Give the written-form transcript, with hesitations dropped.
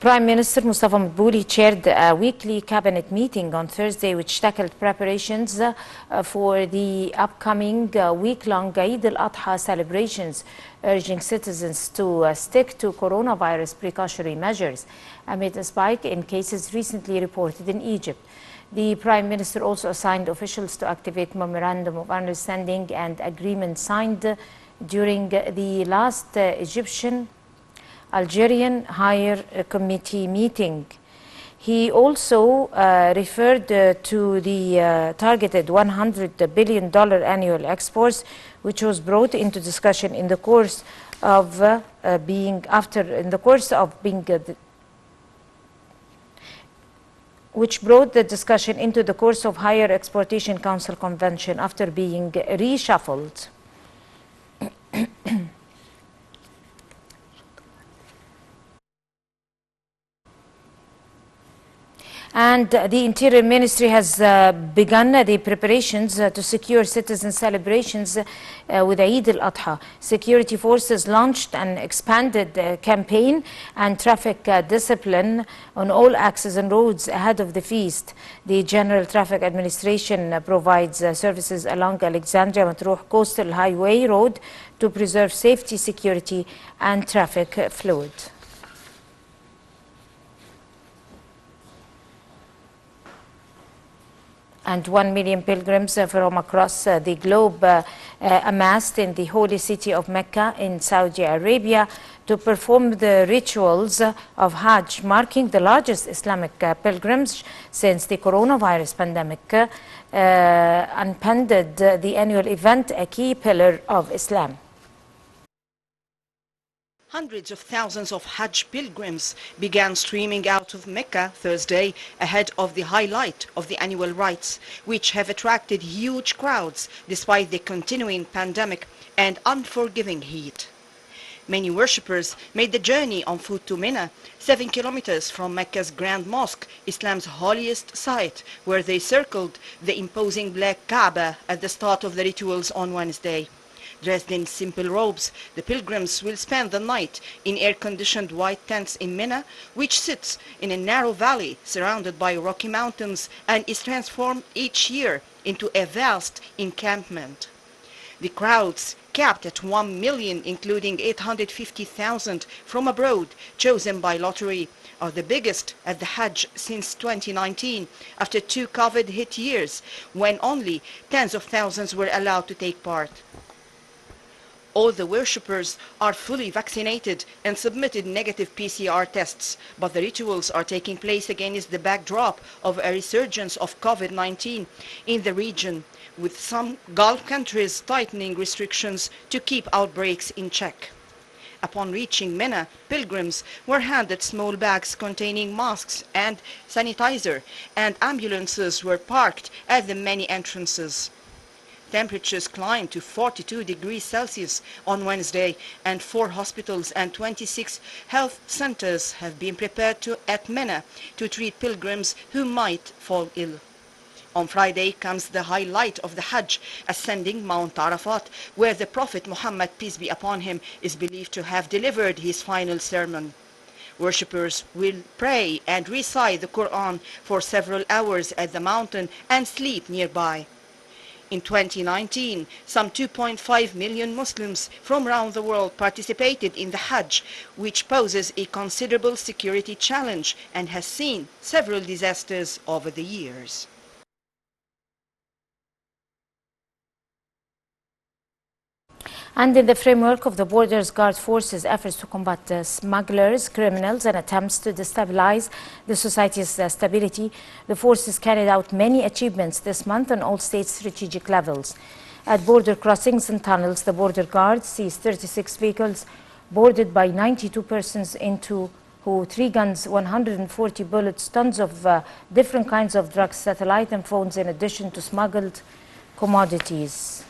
Prime Minister Mustafa Madbouli chaired a weekly cabinet meeting on Thursday which tackled preparations for the upcoming week-long Eid al-Adha celebrations, urging citizens to stick to coronavirus precautionary measures amid a spike in cases recently reported in Egypt. The Prime Minister also assigned officials to activate Memorandum of Understanding and agreement signed during the last Algerian Higher Committee meeting. He also referred to the targeted $100 billion annual exports, which was brought into discussion in the course of which brought the discussion into the course of Higher Exportation Council Convention after being reshuffled. And the Interior Ministry has begun the preparations to secure citizen celebrations with Eid al-Adha. Security forces launched an expanded campaign and traffic discipline on all axes and roads ahead of the feast. The General Traffic Administration provides services along Alexandria-Matruh Coastal Highway Road to preserve safety, security, and traffic fluid. And 1 million pilgrims from across the globe amassed in the holy city of Mecca in Saudi Arabia to perform the rituals of Hajj, marking the largest Islamic pilgrimage since the coronavirus pandemic impended the annual event, a key pillar of Islam. Hundreds of thousands of Hajj pilgrims began streaming out of Mecca Thursday ahead of the highlight of the annual rites, which have attracted huge crowds despite the continuing pandemic and unforgiving heat. Many worshippers made the journey on foot to Mina, 7 kilometers from Mecca's Grand Mosque, Islam's holiest site, where they circled the imposing black Kaaba at the start of the rituals on Wednesday. Dressed in simple robes, the pilgrims will spend the night in air-conditioned white tents in Mina, which sits in a narrow valley surrounded by rocky mountains and is transformed each year into a vast encampment. The crowds, capped at 1 million, including 850,000 from abroad, chosen by lottery, are the biggest at the Hajj since 2019, after 2 COVID-hit years, when only tens of thousands were allowed to take part. All the worshippers are fully vaccinated and submitted negative PCR tests, but the rituals are taking place against the backdrop of a resurgence of COVID-19 in the region, with some Gulf countries tightening restrictions to keep outbreaks in check. Upon reaching Mina, pilgrims were handed small bags containing masks and sanitizer, and ambulances were parked at the many entrances. Temperatures climbed to 42 degrees Celsius on Wednesday, and 4 hospitals and 26 health centers have been prepared at Mina to treat pilgrims who might fall ill. On Friday comes the highlight of the Hajj, ascending Mount Arafat, where the Prophet Muhammad, peace be upon him, is believed to have delivered his final sermon. Worshippers will pray and recite the Quran for several hours at the mountain and sleep nearby. In 2019, some 2.5 million Muslims from around the world participated in the Hajj, which poses a considerable security challenge and has seen several disasters over the years. And in the framework of the Border Guard Force's efforts to combat smugglers, criminals, and attempts to destabilize the society's stability, the forces carried out many achievements this month on all state strategic levels. At border crossings and tunnels, the Border Guard seized 36 vehicles boarded by 92 persons, into 3 guns, 140 bullets, tons of different kinds of drugs, satellite and phones, in addition to smuggled commodities.